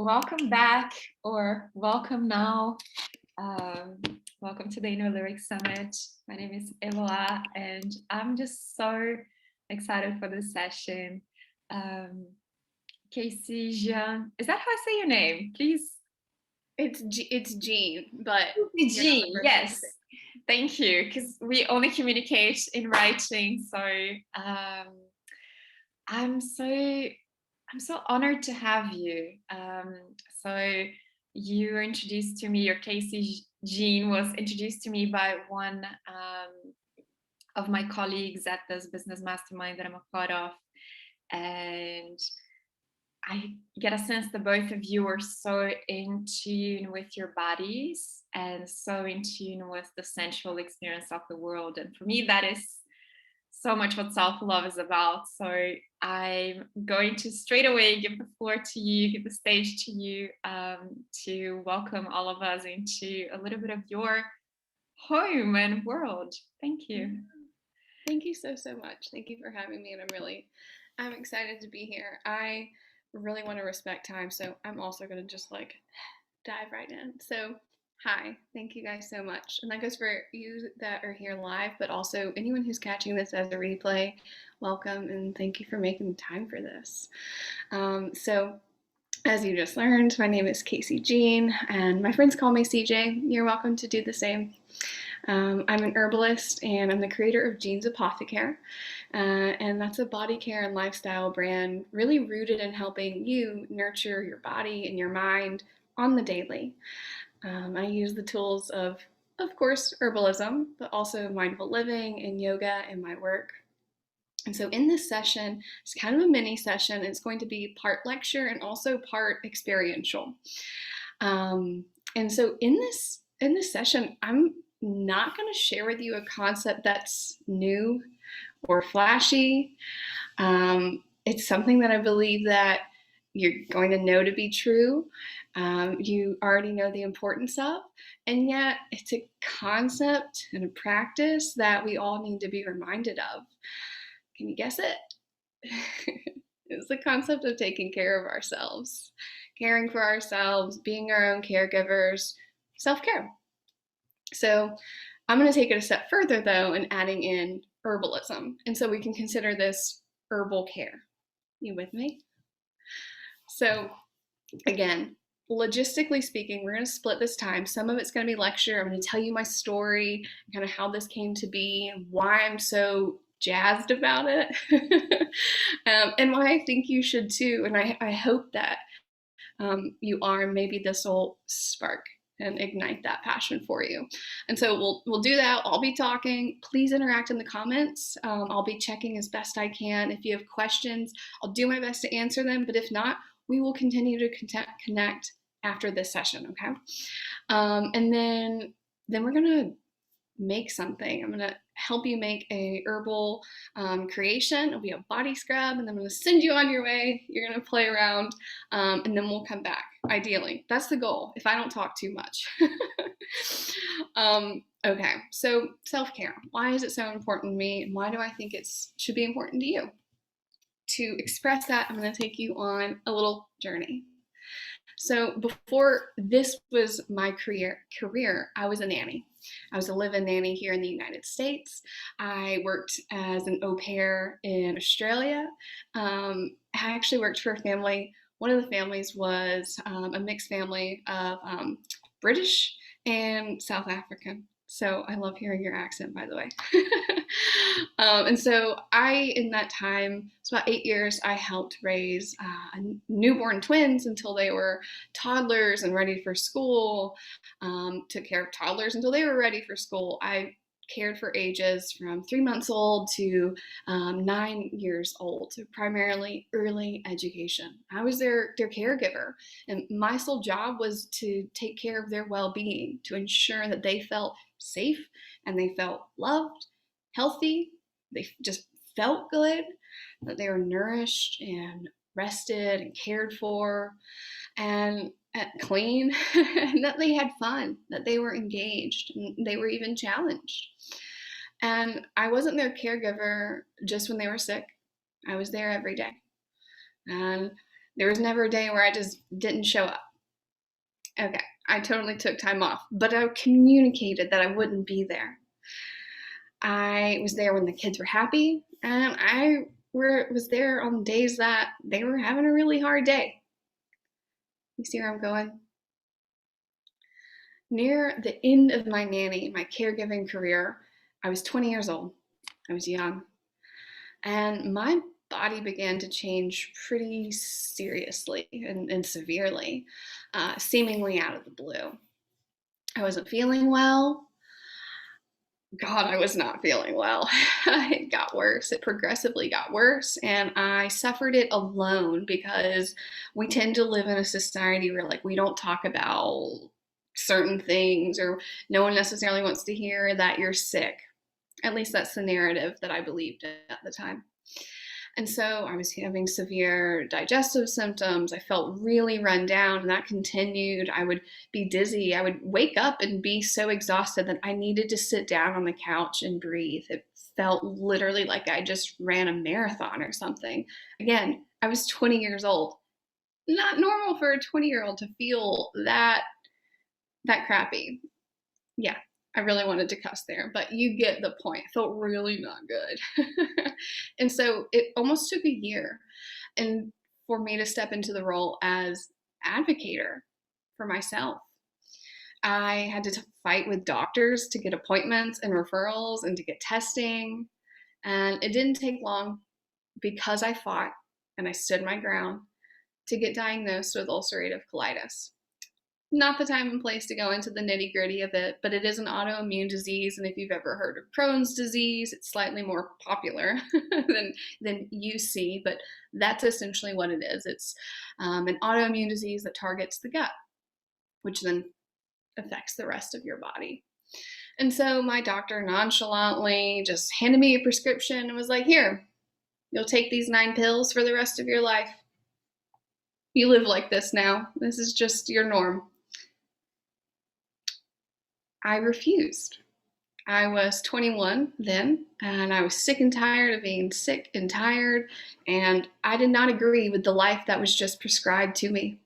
welcome back or welcome now. Um, Welcome to the Inner Lyric Summit. My name is Eloah, and I'm just so excited for this session. Um, Casey Jean, is that how I say your name? Please. It's Jean, but you're not the Jean, first one to yes. say. Thank you, because we only communicate in writing. So I'm so I'm so honored to have you. So you were introduced to me, your Casey Jean was introduced to me by one of my colleagues at this business mastermind that I'm a part of. And I get a sense that both of you are so in tune with your bodies and so in tune with the sensual experience of the world. And for me, that is so much what self-love is about. So I'm going to straight away give the floor to you, give the stage to you, to welcome all of us into a little bit of your home and world. Thank Yeah. you. Thank you so much. Thank you for having me, and I'm excited to be here. I really want to respect time, so I'm also gonna just dive right in. So, hi, thank you guys so much, and that goes for you that are here live, but also anyone who's catching this as a replay. Welcome, and thank you for making time for this. So as you just learned, my name is Casey Jean, and my friends call me CJ. You're welcome to do the same. I'm an herbalist, and I'm the creator of Jean's Apothecare, and that's a body care and lifestyle brand really rooted in helping you nurture your body and your mind on the daily. I use the tools of course, herbalism, but also mindful living and yoga in my work. And so in this session, it's kind of a mini session. It's going to be part lecture and also part experiential. And so in this session, I'm not going to share with you a concept that's new or flashy. It's something that I believe that you're going to know to be true. You already know the importance of, and yet it's a concept and a practice that we all need to be reminded of. Can you guess it? It's the concept of taking care of ourselves, caring for ourselves, being our own caregivers, self-care. So I'm going to take it a step further though and adding in herbalism. And so we can consider this herbal care. You with me? So again, logistically speaking, we're going to split this time. Some of it's going to be lecture. I'm going to tell you my story, kind of how this came to be, why I'm so jazzed about it, and why I think you should too. And I hope that you are, and maybe this will spark and ignite that passion for you. And so we'll do that. I'll be talking. Please interact in the comments. I'll be checking as best I can. If you have questions, I'll do my best to answer them. But if not, we will continue to connect after this session. Okay, and then we're gonna make something. I'm gonna help you make a herbal creation. It'll be a body scrub, and then I'm gonna send you on your way. You're gonna play around, and then we'll come back. Ideally, that's the goal. If I don't talk too much. Okay, so self-care. Why is it so important to me, and why do I think it should be important to you? To express that, I'm gonna take you on a little journey. So before this was my career, I was a nanny. I was a live-in nanny here in the United States. I worked as an au pair in Australia. I actually worked for a family. One of the families was a mixed family of British and South African. So I love hearing your accent, by the way. And so in that time, it's about 8 years, I helped raise newborn twins until they were toddlers and ready for school. Took care of toddlers until they were ready for school. I cared for ages from 3 months old to 9 years old, so primarily early education. I was their caregiver, and my sole job was to take care of their well-being, to ensure that they felt safe and they felt loved, healthy, they just felt good, that they were nourished and rested and cared for, and clean, and that they had fun, that they were engaged, and they were even challenged. And I wasn't their caregiver just when they were sick. I was there every day. And There was never a day where I just didn't show up. Okay, I totally took time off, but I communicated that I wouldn't be there. I was there when the kids were happy, and was there on days that they were having a really hard day. You see where I'm going? Near the end of my caregiving career, I was 20 years old. I was young. And my body began to change pretty seriously and severely, seemingly out of the blue. I wasn't feeling well. God, I was not feeling well. It got worse. It progressively got worse. And I suffered it alone because we tend to live in a society where, like, we don't talk about certain things, or no one necessarily wants to hear that you're sick. At least that's the narrative that I believed at the time. And so I was having severe digestive symptoms. I felt really run down, and that continued. I would be dizzy. I would wake up and be so exhausted that I needed to sit down on the couch and breathe. It felt literally like I just ran a marathon or something. Again, I was 20 years old. Not normal for a 20-year-old to feel that crappy. Yeah, I really wanted to cuss there, but you get the point. It felt really not good. And so it almost took a year and for me to step into the role as advocator for myself. I had to fight with doctors to get appointments and referrals and to get testing. And it didn't take long, because I fought and I stood my ground, to get diagnosed with ulcerative colitis. Not the time and place to go into the nitty gritty of it, but it is an autoimmune disease. And if you've ever heard of Crohn's disease, it's slightly more popular than UC, but that's essentially what it is. It's an autoimmune disease that targets the gut, which then affects the rest of your body. And so my doctor nonchalantly just handed me a prescription and was like, here, you'll take these 9 pills for the rest of your life. You live like this now. This is just your norm. I refused. I was 21 then, and I was sick and tired of being sick and tired, and I did not agree with the life that was just prescribed to me.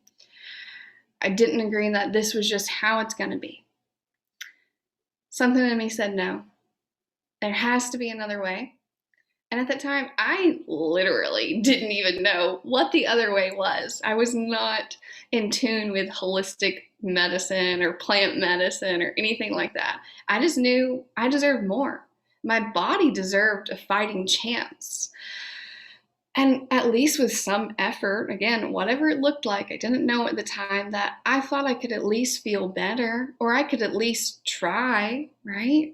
I didn't agree that this was just how it's going to be. Something in me said no. There has to be another way. And at that time, I literally didn't even know what the other way was. I was not in tune with holistic medicine or plant medicine or anything like that. I just knew I deserved more. My body deserved a fighting chance. And at least with some effort, again, whatever it looked like, I didn't know at the time, that I thought I could at least feel better, or I could at least try, right?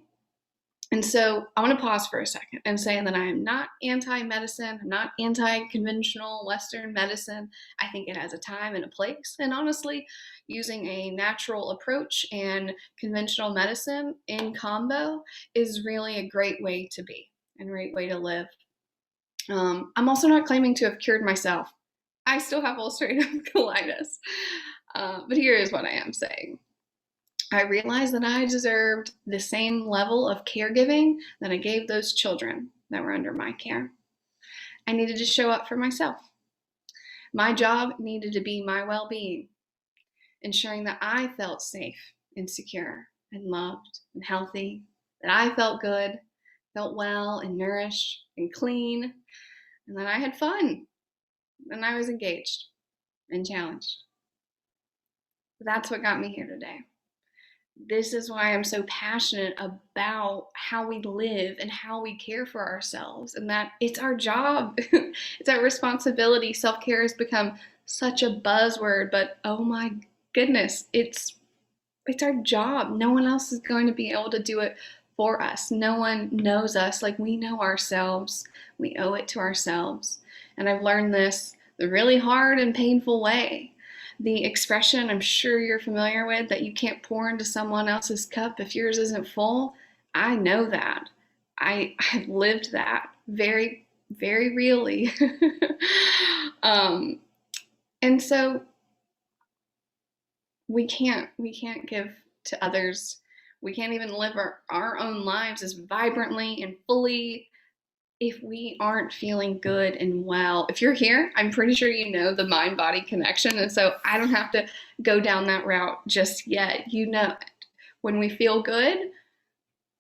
And so I want to pause for a second and say that I am not anti-medicine. I'm not anti-conventional Western medicine. I think it has a time and a place. And honestly, using a natural approach and conventional medicine in combo is really a great way to be and a great way to live. I'm also not claiming to have cured myself. I still have ulcerative colitis. But here is what I am saying. I realized that I deserved the same level of caregiving that I gave those children that were under my care. I needed to show up for myself. My job needed to be my well-being, ensuring that I felt safe and secure and loved and healthy, that I felt good, felt well and nourished and clean, and that I had fun and I was engaged and challenged. That's what got me here today. This is why I'm so passionate about how we live and how we care for ourselves, and that it's our job. It's our responsibility. Self-care has become such a buzzword, but oh my goodness, it's our job. No one else is going to be able to do it for us. No one knows us like we know ourselves. We owe it to ourselves. And I've learned this the really hard and painful way. The expression I'm sure you're familiar with, that you can't pour into someone else's cup if yours isn't full. I know that. I've lived that very, very really. And so we can't give to others. We can't even live our own lives as vibrantly and fully if we aren't feeling good and well, if you're here, I'm pretty sure you know the mind body connection. And so I don't have to go down that route just yet. You know, when we feel good,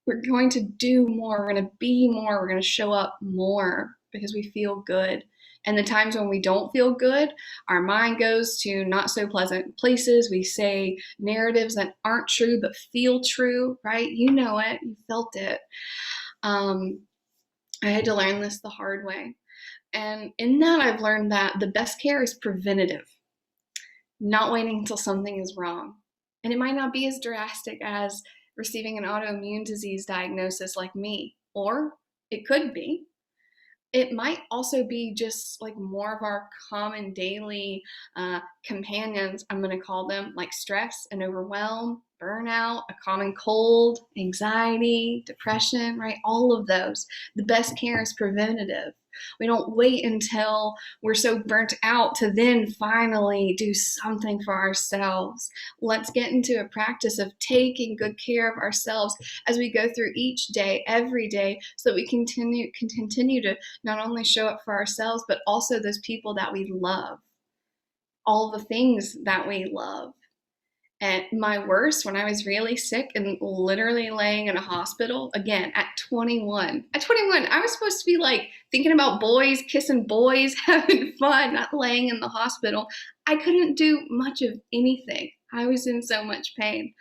we're going to do more, we're going to be more, we're going to show up more because we feel good. And the times when we don't feel good, our mind goes to not so pleasant places. We say narratives that aren't true but feel true, right? You know it, you felt it. Um, I had to learn this the hard way. And in that, I've learned that the best care is preventative, not waiting until something is wrong. And it might not be as drastic as receiving an autoimmune disease diagnosis like me, or it could be. It might also be just like more of our common daily companions, I'm going to call them, like stress and overwhelm, burnout, a common cold, anxiety, depression, right? All of those. The best care is preventative. We don't wait until we're so burnt out to then finally do something for ourselves. Let's get into a practice of taking good care of ourselves as we go through each day, every day, so that we can continue to not only show up for ourselves, but also those people that we love, all the things that we love. And my worst, when I was really sick and literally laying in a hospital, again, at 21. At 21, I was supposed to be like thinking about boys, kissing boys, having fun, not laying in the hospital. I couldn't do much of anything. I was in so much pain.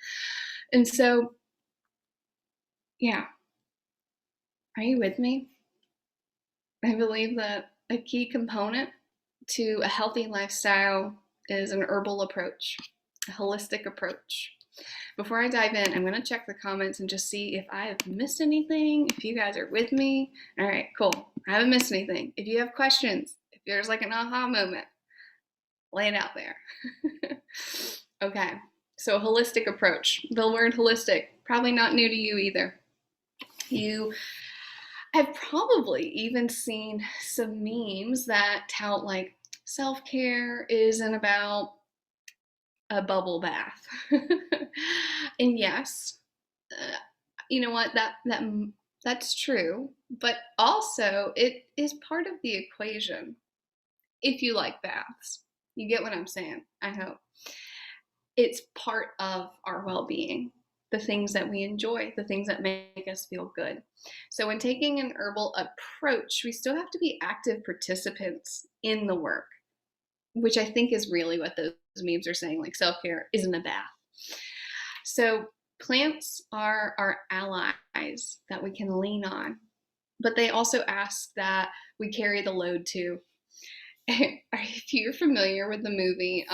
And so, yeah, are you with me? I believe that a key component to a healthy lifestyle is an herbal approach, a holistic approach. Before I dive in, I'm going to check the comments and just see if I have missed anything, if you guys are with me. All right, cool. I haven't missed anything. If you have questions, if there's like an aha moment, lay it out there. Okay, so a holistic approach. The word holistic, probably not new to you either. You have probably even seen some memes that tout like self-care isn't about a bubble bath. And yes, uh, you know what, that's true, but also it is part of the equation if you like baths. You get what I'm saying, I hope. It's part of our well-being, the things that we enjoy, the things that make us feel good. So when taking an herbal approach, we still have to be active participants in the work, which I think is really what those memes are saying, like self-care isn't a bath. So plants are our allies that we can lean on, but they also ask that we carry the load too. If you're familiar with the movie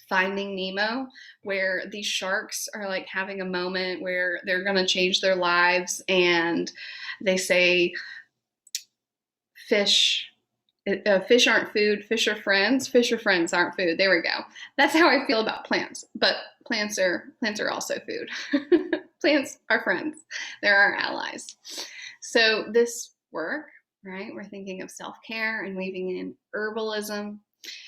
Finding Nemo, where these sharks are like having a moment where they're going to change their lives, and they say, fish fish aren't food, fish are friends, fish are friends aren't food. There we go. That's how I feel about plants, but plants are also food. Plants are friends, they're our allies. So this work, right, we're thinking of self-care and weaving in herbalism.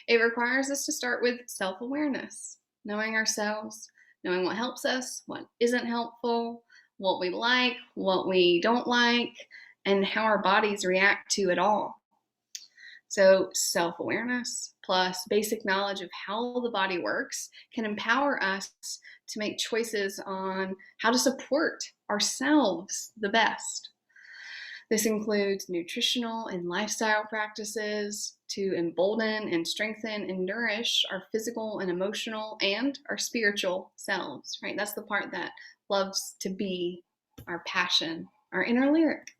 It requires us to start with self-awareness, knowing ourselves, knowing what helps us, what isn't helpful, what we like, what we don't like, and how our bodies react to it all. So self-awareness plus basic knowledge of how the body works can empower us to make choices on how to support ourselves the best. This includes nutritional and lifestyle practices to embolden and strengthen and nourish our physical and emotional and our spiritual selves, right? That's the part that loves to be our passion, our inner lyric.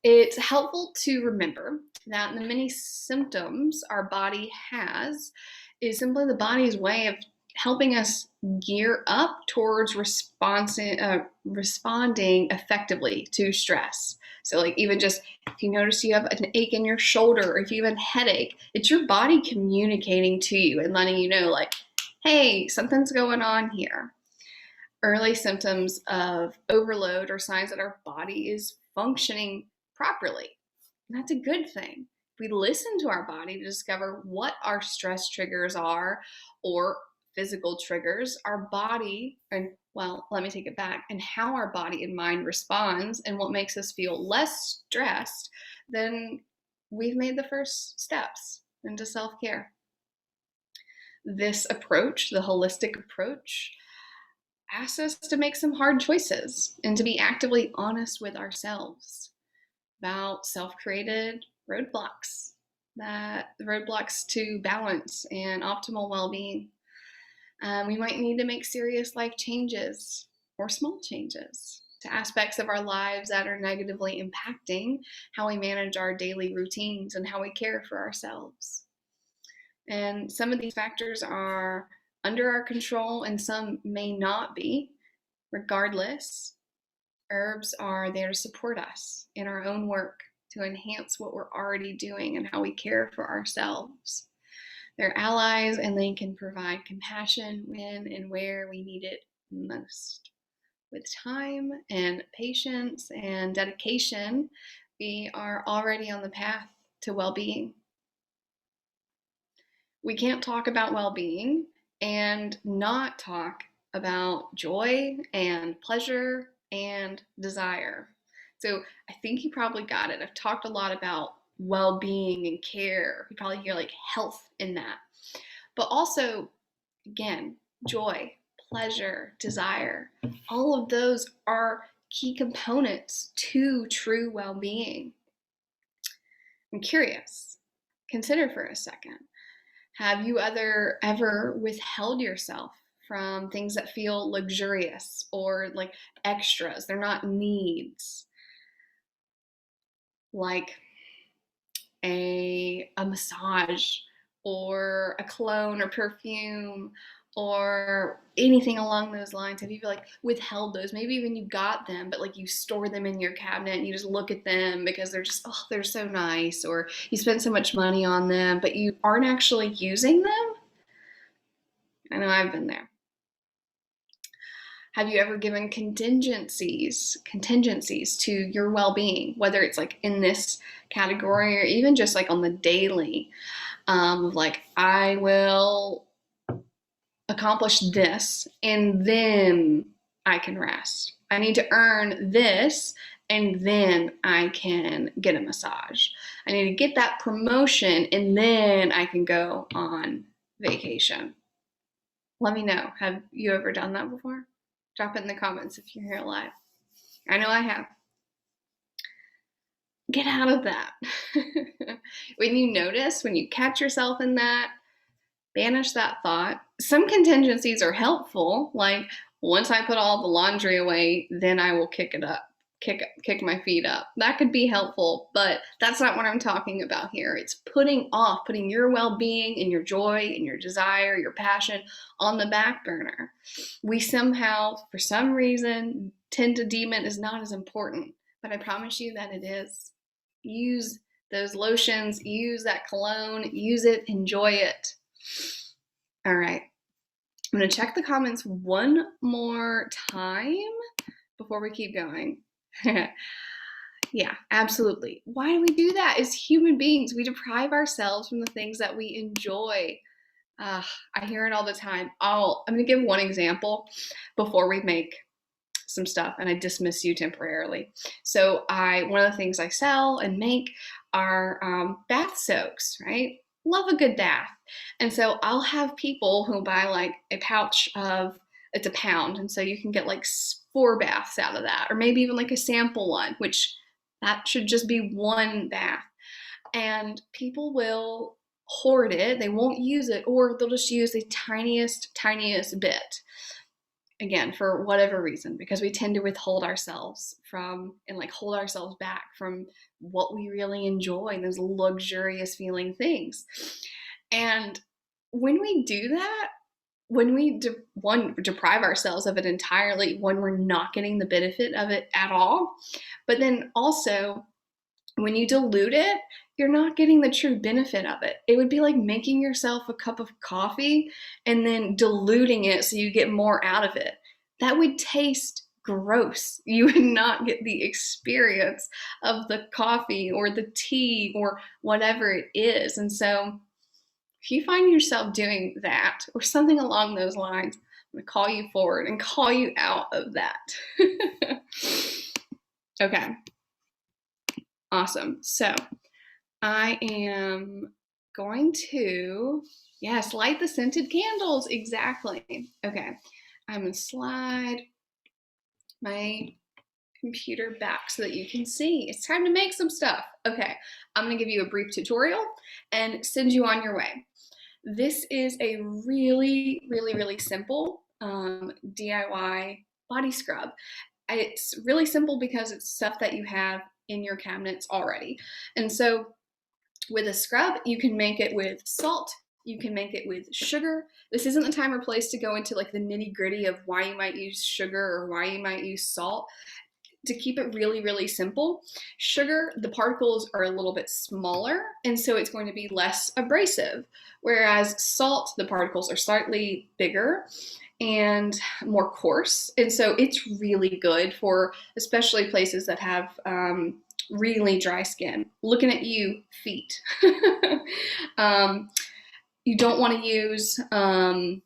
It's helpful to remember that the many symptoms our body has is simply the body's way of helping us gear up towards responding effectively to stress. So like even just if you notice you have an ache in your shoulder or if you have a headache, it's your body communicating to you and letting you know like, hey, something's going on here. Early symptoms of overload are signs that our body is functioning properly. And that's a good thing. If we listen to our body to discover what our stress triggers are or physical triggers, our body, and well, let me take it back, and how our body and mind responds and what makes us feel less stressed, then we've made the first steps into self-care. This approach, the holistic approach, asks us to make some hard choices and to be actively honest with ourselves about self-created roadblocks, that roadblocks to balance and optimal well-being. We might need to make serious life changes or small changes to aspects of our lives that are negatively impacting how we manage our daily routines and how we care for ourselves. And some of these factors are under our control and some may not be. Regardless, herbs are there to support us in our own work, to enhance what we're already doing and how we care for ourselves. They're allies and they can provide compassion when and where we need it most. With time and patience and dedication, we are already on the path to well-being. We can't talk about well-being and not talk about joy and pleasure and desire. So I think you probably got it. I've talked a lot about well-being and care. You probably hear like health in that. But also, again, joy, pleasure, desire. All of those are key components to true well-being. I'm curious. Consider for a second. Have you ever withheld yourself from things that feel luxurious or like extras? They're not needs. Like a massage or a cologne or perfume or anything along those lines. Have you like withheld those? Maybe even you got them, but like you store them in your cabinet and you just look at them because they're just, oh, they're so nice, or you spend so much money on them, but you aren't actually using them. I know I've been there. Have you ever given contingencies to your well-being, whether it's like in this category or even just like on the daily, like I will accomplish this and then I can rest. I need to earn this and then I can get a massage. I need to get that promotion and then I can go on vacation. Let me know. Have you ever done that before? Drop it in the comments if you're here live. I know I have. Get out of that. When you catch yourself in that, banish that thought. Some contingencies are helpful, like once I put all the laundry away, then I will kick my feet up. That could be helpful, but that's not what I'm talking about here. It's putting your well-being and your joy and your desire, your passion on the back burner. We somehow, for some reason, tend to deem it as not as important, but I promise you that it is. Use those lotions, use that cologne, use it, enjoy it. All right. I'm going to check the comments one more time before we keep going. Yeah, absolutely. Why do we do that? As human beings, we deprive ourselves from the things that we enjoy. I hear it all the time. I'm going to give one example before we make some stuff and I dismiss you temporarily. So one of the things I sell and make are bath soaks, right? Love a good bath. And so I'll have people who buy like a pouch of, it's a pound. And so you can get like 4 baths out of that, or maybe even like a sample one, which that should just be 1 bath. And people will hoard it. They won't use it, or they'll just use the tiniest bit. Again, for whatever reason, because we tend to withhold ourselves from and like hold ourselves back from what we really enjoy and those luxurious feeling things. And when we do that, when we deprive ourselves of it entirely, when we're not getting the benefit of it at all, but then also when you dilute it, you're not getting the true benefit of it. It would be like making yourself a cup of coffee and then diluting it so you get more out of it. That would taste gross. You would not get the experience of the coffee or the tea or whatever it is. And so if you find yourself doing that or something along those lines, I'm going to call you forward and call you out of that. Okay. Awesome. So I am going to, yes, light the scented candles. Exactly. Okay. I'm going to slide my computer back so that you can see. It's time to make some stuff. Okay. I'm going to give you a brief tutorial and send you on your way. This is a really, really, really simple DIY body scrub. It's really simple because it's stuff that you have in your cabinets already. And so with a scrub, you can make it with salt, you can make it with sugar. This isn't the time or place to go into like the nitty gritty of why you might use sugar or why you might use salt. To keep it really, really simple, sugar, the particles are a little bit smaller, and so it's going to be less abrasive. Whereas salt, the particles are slightly bigger and more coarse, and so it's really good for especially places that have really dry skin. Looking at you, feet. You don't want to use a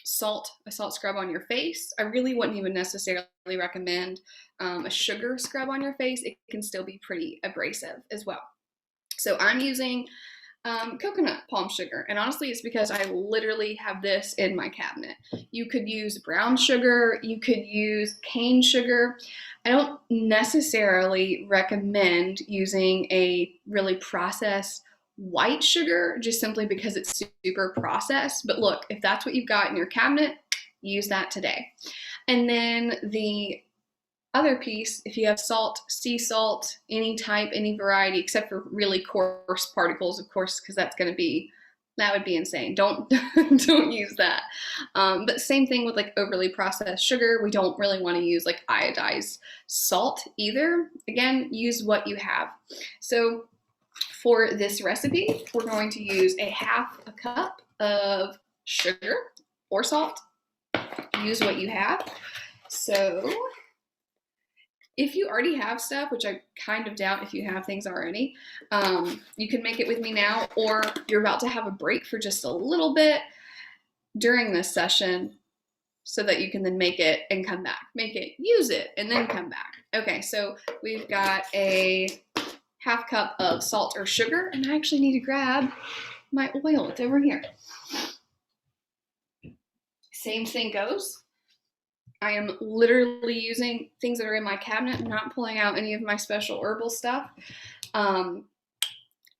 salt scrub on your face. I really wouldn't even necessarily recommend a sugar scrub on your face. It can still be pretty abrasive as well. So I'm using coconut palm sugar, and honestly it's because I literally have this in my cabinet. You could use brown sugar, you could use cane sugar. I don't necessarily recommend using a really processed white sugar just simply because it's super processed. But look, if that's what you've got in your cabinet, use that today. And then the other piece, if you have salt, sea salt, any type, any variety, except for really coarse particles, of course, because that would be insane. Don't use that. But same thing with like overly processed sugar. We don't really want to use like iodized salt either. Again, use what you have. So for this recipe, we're going to use a half a cup of sugar or salt. Use what you have. So if you already have stuff, which I kind of doubt if you have things already, you can make it with me now, or you're about to have a break for just a little bit during this session so that you can then make it and come back. Make it, use it, and then come back. Okay, so we've got a half cup of salt or sugar, and I actually need to grab my oil. It's over here. Same thing goes. I am literally using things that are in my cabinet, not pulling out any of my special herbal stuff. I'm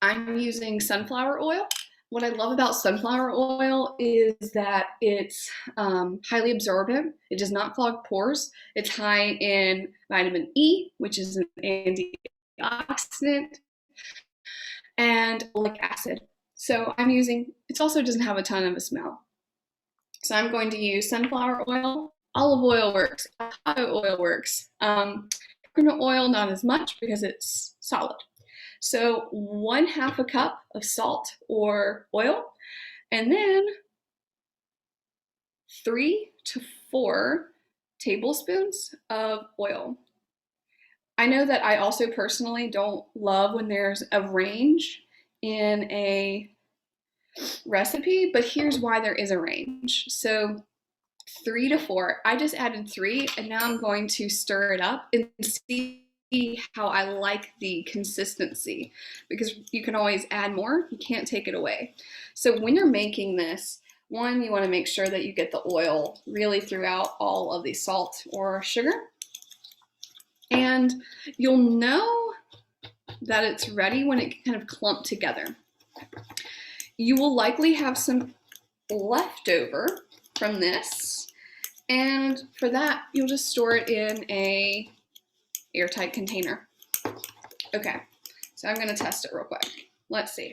using sunflower oil. What I love about sunflower oil is that it's highly absorbent. It does not clog pores. It's high in vitamin E, which is an antioxidant, and oleic acid. So it also doesn't have a ton of a smell. So I'm going to use sunflower oil. Olive oil works, avocado oil works. Coconut oil, not as much because it's solid. So 1/2 a cup of salt or oil, and then 3 to 4 tablespoons of oil. I know that I also personally don't love when there's a range in a recipe, but here's why there is a range. So 3 to 4, I just added 3, and now I'm going to stir it up and see how I like the consistency, because you can always add more, you can't take it away. So when you're making this, one, you want to make sure that you get the oil really throughout all of the salt or sugar, and you'll know that it's ready when it kind of clump together. You will likely have some leftover from this, and for that you'll just store it in a airtight container. Okay, so I'm gonna test it real quick. Let's see.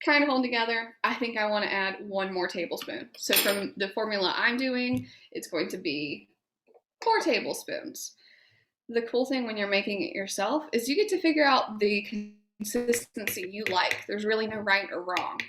Kind of hold together. I think I want to add 1 more tablespoon. So from the formula I'm doing, it's going to be 4 tablespoons. The cool thing when you're making it yourself is you get to figure out the consistency you like. There's really no right or wrong.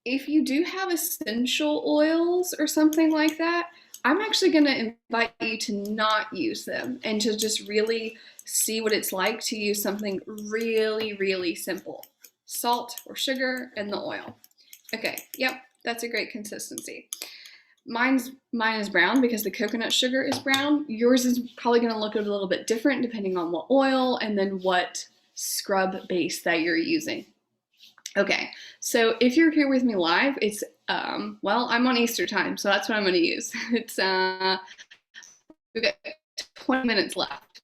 If you do have essential oils or something like that, I'm actually going to invite you to not use them and to just really see what it's like to use something really, really simple. salt or sugar, and the oil. Okay, yep, that's a great consistency. Mine is brown because the coconut sugar is brown. Yours is probably going to look a little bit different depending on what oil and then what scrub base that you're using. Okay, so if you're here with me live, it's well, I'm on Easter time, so that's what I'm going to use. It's we've got 20 minutes left.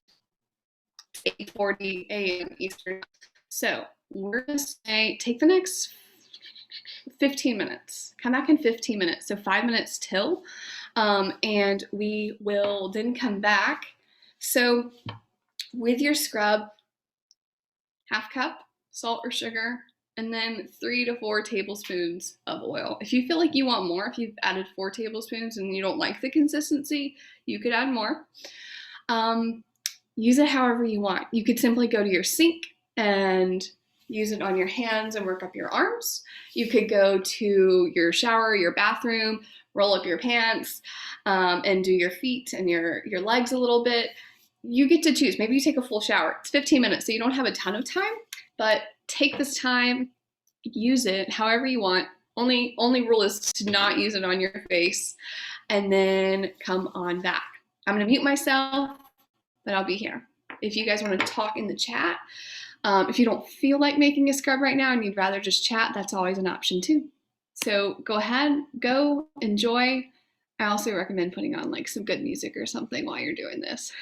8:40 a.m. Eastern. So we're going to say take the next 15 minutes. Come back in 15 minutes, so 5 minutes till. And we will then come back. So with your scrub, half cup salt or sugar, and then 3 to 4 tablespoons of oil. If you feel like you want more, if you've added 4 tablespoons and you don't like the consistency, you could add more. Use it however you want. You could simply go to your sink and use it on your hands and work up your arms. You could go to your shower, your bathroom, roll up your pants, and do your feet and your legs a little bit. You get to choose. Maybe you take a full shower. It's 15 minutes, so you don't have a ton of time, but take this time, use it however you want. Only rule is to not use it on your face, and then come on back. I'm gonna mute myself, but I'll be here. If you guys want to talk in the chat, if you don't feel like making a scrub right now and you'd rather just chat, that's always an option too. So go ahead, go, enjoy. I also recommend putting on like some good music or something while you're doing this.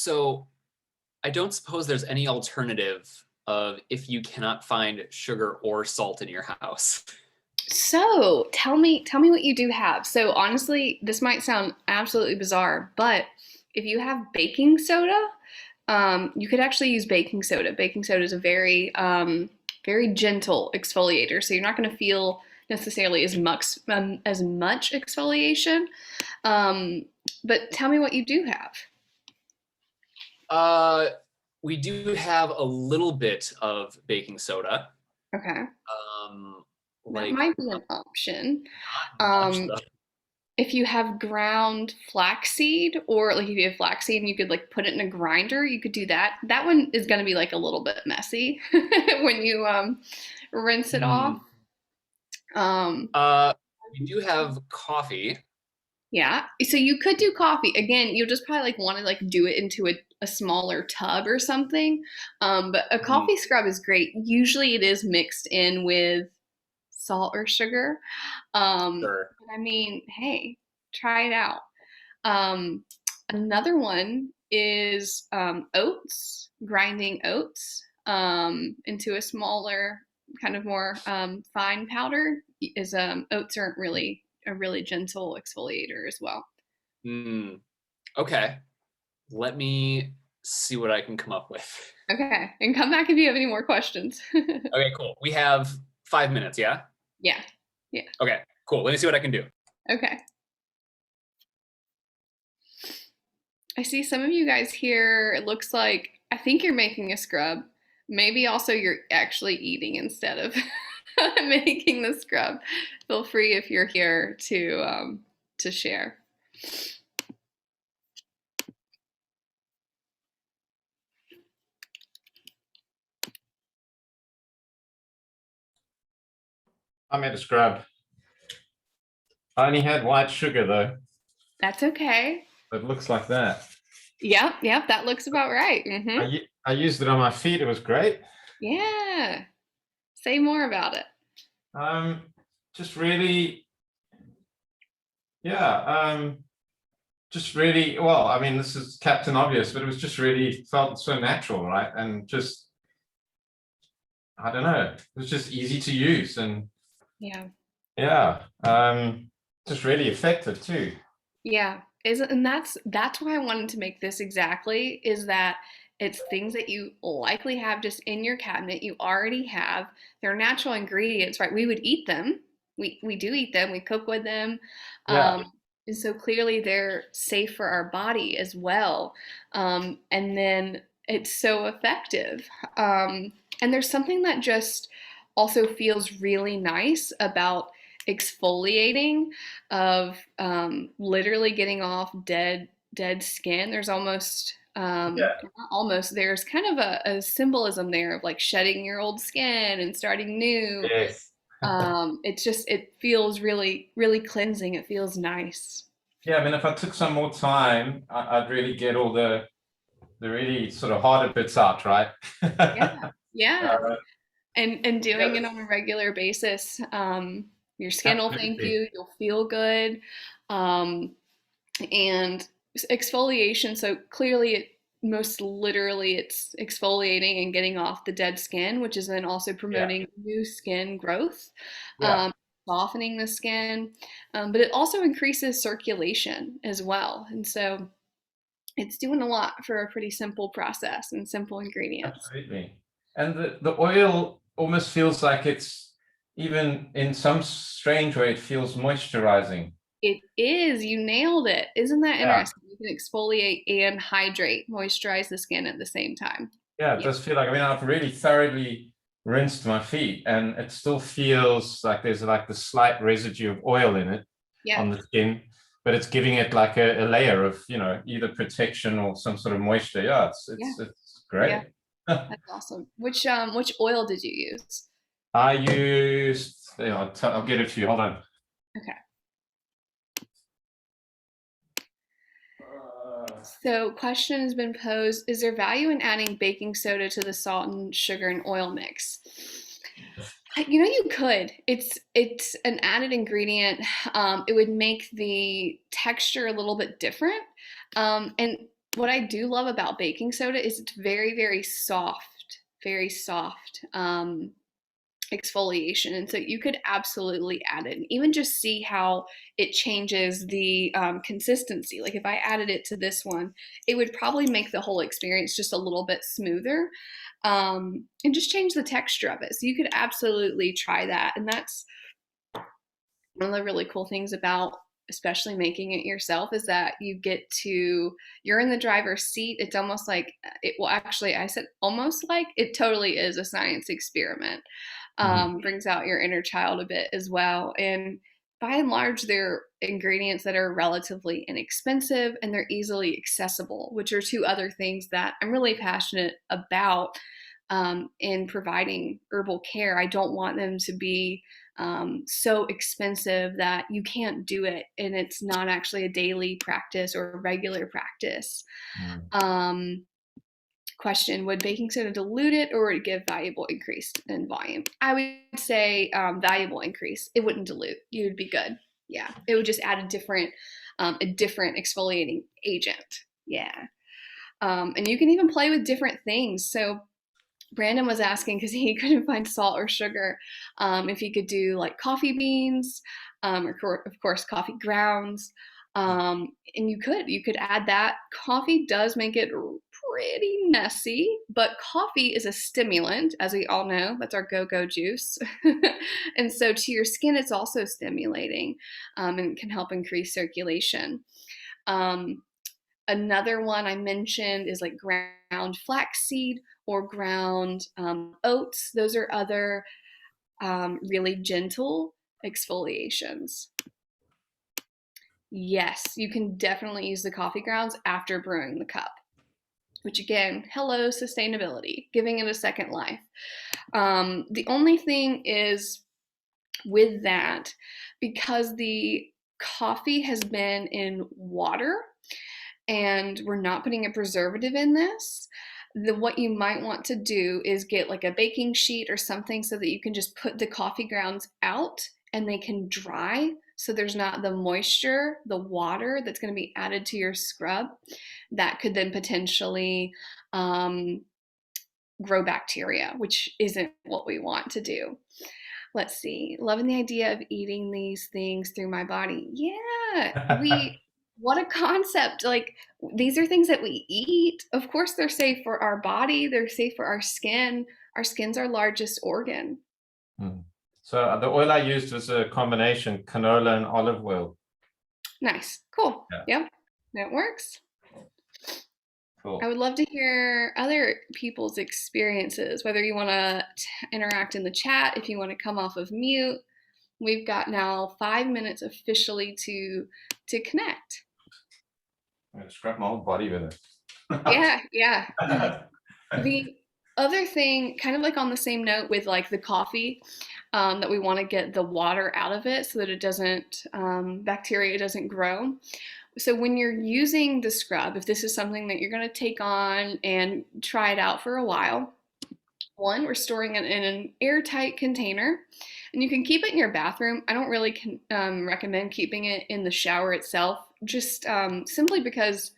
So I don't suppose there's any alternative of if you cannot find sugar or salt in your house. So tell me what you do have. So honestly, this might sound absolutely bizarre, but if you have baking soda, you could actually use baking soda. Baking soda is a very gentle exfoliator, so you're not going to feel necessarily as much exfoliation. Um, but tell me what you do have. Uh, we do have a little bit of baking soda. Okay, Um, that like might be an option. not much Um, though. if you have ground flaxseed, or like if you have flaxseed and you could like put it in a grinder, you could do that. That one is going to be like a little bit messy when you rinse it off. Hmm. Um, Uh, we do have coffee. yeah. So you could do coffee. Again, you'll just probably like want to like do it into a smaller tub or something. But a Hmm. coffee scrub is great. Usually it is mixed in with salt or sugar. Sure. But I mean, hey, try it out. Um, Another one is oats, grinding oats into a smaller, kind of more fine powder. Is Oats aren't really a really gentle exfoliator as well. Hmm. Okay. Let me see what I can come up with. Okay, and come back if you have any more questions. Okay, cool. We have 5 minutes, yeah? Yeah, yeah. Okay, cool. Let me see what I can do. Okay. I see some of you guys here. It looks like I think you're making a scrub. Maybe also you're actually eating instead of making the scrub. Feel free if you're here to share. I made a scrub. I only had white sugar though. That's okay. It looks like that. Yep, yep, that looks about right. I used it on my feet. It was great. Yeah. Say more about it. Um, just really, yeah. Just really. Well, I mean, this is Captain Obvious, but it was just really felt so natural, right? And just, I don't know. It was just easy to use, and Yeah. yeah, just really effective too. Yeah. And that's why I wanted to make this exactly, is that it's things that you likely have just in your cabinet. You already have. They're natural ingredients, right? We would eat them. We do eat them. We cook with them. Yeah. And so clearly they're safe for our body as well. And then it's so effective. And there's something that just also feels really nice about exfoliating, of literally getting off dead skin. There's Yeah. not almost, there's kind of a symbolism there of like shedding your old skin and starting new. Yes. It feels really cleansing. It feels nice. Yeah. I mean, if I took some more time, I'd really get all the really sort of harder bits out, right? Yeah, yeah. Uh, And doing yeah, it on a regular basis, your skin will thank absolutely. you. You'll feel good. Um, and exfoliation, so clearly most literally it's exfoliating and getting off the dead skin, which is then also Yeah. promoting new skin growth, Yeah. um, softening the skin, but it also increases circulation as well. And so it's doing a lot for a pretty simple process and simple ingredients. Absolutely. And the oil almost feels like it's, even in some strange way, it feels moisturizing. It is, you nailed it. Isn't that Yeah. interesting? You can exfoliate and hydrate, moisturize the skin at the same time. Yeah, it Yeah, does feel like, I mean, I've really thoroughly rinsed my feet and it still feels like there's like the slight residue of oil in it yeah, on the skin, but it's giving it like a layer of, either protection or some sort of moisture. Yeah, it's yeah, it's it's yeah. great. That's awesome. Which oil did you use? I used, I'll get it to you. Hold on. Okay. Uh, So, question has been posed: is there value in adding baking soda to the salt and sugar and oil mix? You could. It's an added ingredient. It would make the texture a little bit different. And what I do love about baking soda is it's very, very soft exfoliation. And so you could absolutely add it and even just see how it changes the consistency. Like if I added it to this one, it would probably make the whole experience just a little bit smoother, and just change the texture of it. So you could absolutely try that. And that's one of the really cool things about especially making it yourself is that you're in the driver's seat. It's almost like actually I said almost like it totally is a science experiment. Brings out your inner child a bit as well. And by and large, they're ingredients that are relatively inexpensive and they're easily accessible, which are two other things that I'm really passionate about in providing herbal care. I don't want them to be so expensive that you can't do it and it's not actually a daily practice or a regular practice. Question, would baking soda dilute it or would it give valuable increase in volume? I would say valuable increase. It wouldn't dilute. You would be good. Yeah, it would just add a different exfoliating agent. Yeah. And you can even play with different things. So Brandon was asking because he couldn't find salt or sugar, if he could do like coffee beans, or of course coffee grounds, and you could add that. Coffee does make it pretty messy, but coffee is a stimulant, as we all know. That's our go-go juice, and so to your skin, it's also stimulating, and can help increase circulation. Another one I mentioned is like ground flaxseed or ground oats. Those are other really gentle exfoliations. Yes, you can definitely use the coffee grounds after brewing the cup, which again, hello sustainability, giving it a second life. The only thing is with that, because the coffee has been in water and we're not putting a preservative in this, what you might want to do is get like a baking sheet or something so that you can just put the coffee grounds out and they can dry, so there's not the moisture, the water that's going to be added to your scrub that could then potentially grow bacteria, which isn't what we want to do. Let's see. Loving the idea of eating these things through my body. Yeah, what a concept. Like, these are things that we eat. Of course, they're safe for our body. They're safe for our skin. Our skin's our largest organ. So the oil I used was a combination canola and olive oil. Nice. Cool. Yeah. Yep. That works. Cool. I would love to hear other people's experiences, whether you want to interact in the chat, if you want to come off of mute. We've got now 5 minutes officially to connect. I'm going to scrub my whole body with it. Yeah. The other thing, kind of like on the same note with like the coffee, that we want to get the water out of it so that it doesn't, bacteria doesn't grow. So when you're using the scrub, if this is something that you're going to take on and try it out for a while, one, we're storing it in an airtight container, and you can keep it in your bathroom. I don't really recommend keeping it in the shower itself, just simply because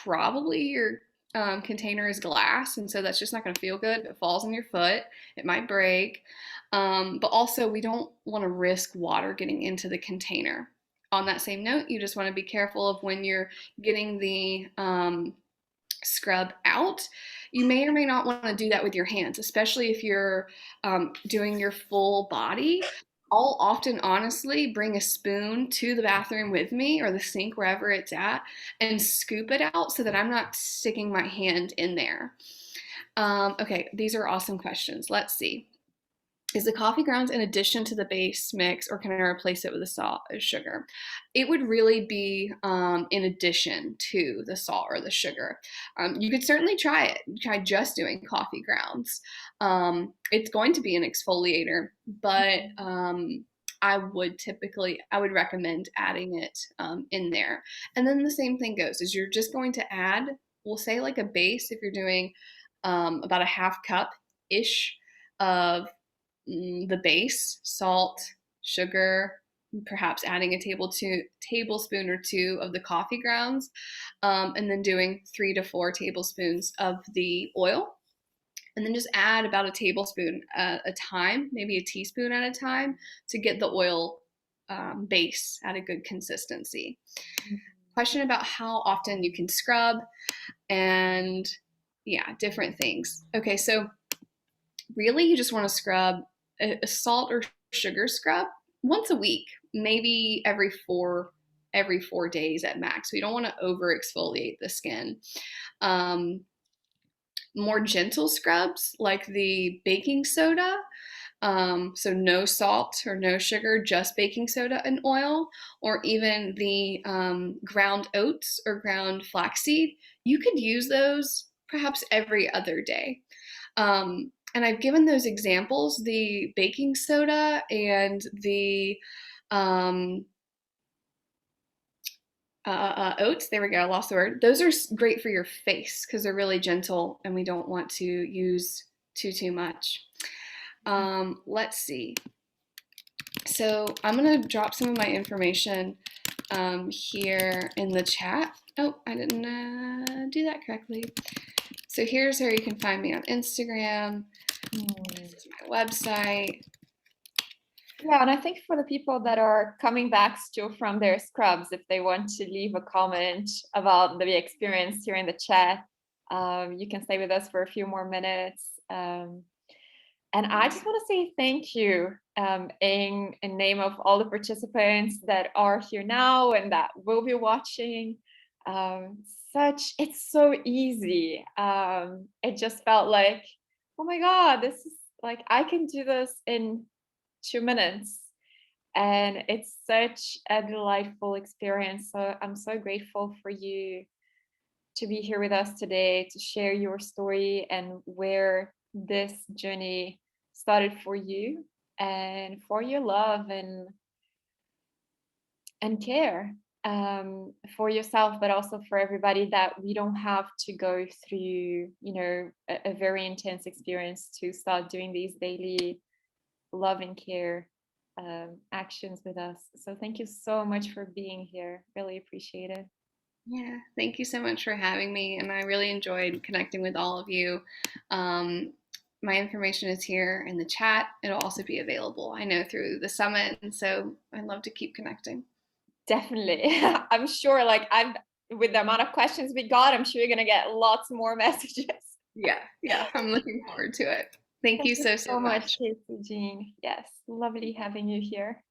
probably your container is glass, and so that's just not going to feel good. If it falls on your foot, it might break. But also, we don't want to risk water getting into the container. On that same note, you just want to be careful of when you're getting the scrub out. You may or may not want to do that with your hands, especially if you're doing your full body. I'll often honestly bring a spoon to the bathroom with me or the sink, wherever it's at, and scoop it out so that I'm not sticking my hand in there. Okay, these are awesome questions. Let's see. Is the coffee grounds in addition to the base mix, or can I replace it with the salt or sugar? It would really be in addition to the salt or the sugar. You could certainly try it. Try just doing coffee grounds. It's going to be an exfoliator, but I would recommend adding it in there. And then the same thing goes, is you're just going to add, we'll say like a base, if you're doing about a half cup-ish of the base, salt, sugar, perhaps adding a tablespoon or two of the coffee grounds, and then doing 3 to 4 tablespoons of the oil. And then just add about a tablespoon at a time, maybe a teaspoon at a time, to get the oil base at a good consistency. Question about how often you can scrub, and yeah, different things. Okay, so really you just want to scrub a salt or sugar scrub once a week, maybe every 4 days at max. We don't want to over exfoliate the skin. More gentle scrubs like the baking soda, so no salt or no sugar, just baking soda and oil, or even the ground oats or ground flaxseed. You could use those perhaps every other day. And I've given those examples, the baking soda and the oats, there we go, I lost the word. Those are great for your face because they're really gentle and we don't want to use too much. Let's see. So I'm gonna drop some of my information here in the chat. Oh, I didn't do that correctly. So here's where you can find me on Instagram. This is my website. Yeah, and I think for the people that are coming back still from their scrubs, if they want to leave a comment about the experience here in the chat, you can stay with us for a few more minutes. And I just want to say thank you in name of all the participants that are here now and that will be watching. It's so easy. It just felt like, oh my God, this is like, I can do this in 2 minutes. And it's such a delightful experience. So I'm so grateful for you to be here with us today, to share your story and where this journey started for you, and for your love and care for yourself, but also for everybody, that we don't have to go through, a very intense experience to start doing these daily love and care actions with us. So thank you so much for being here. Really appreciate it. Yeah, thank you so much for having me, and I really enjoyed connecting with all of you. My information is here in the chat. It'll also be available, I know, through the summit, and so I'd love to keep connecting. Definitely. I'm sure, with the amount of questions we got, I'm sure you're gonna get lots more messages. Yeah, I'm looking forward to it. Thank you so much. Casey Jean. Yes, lovely having you here.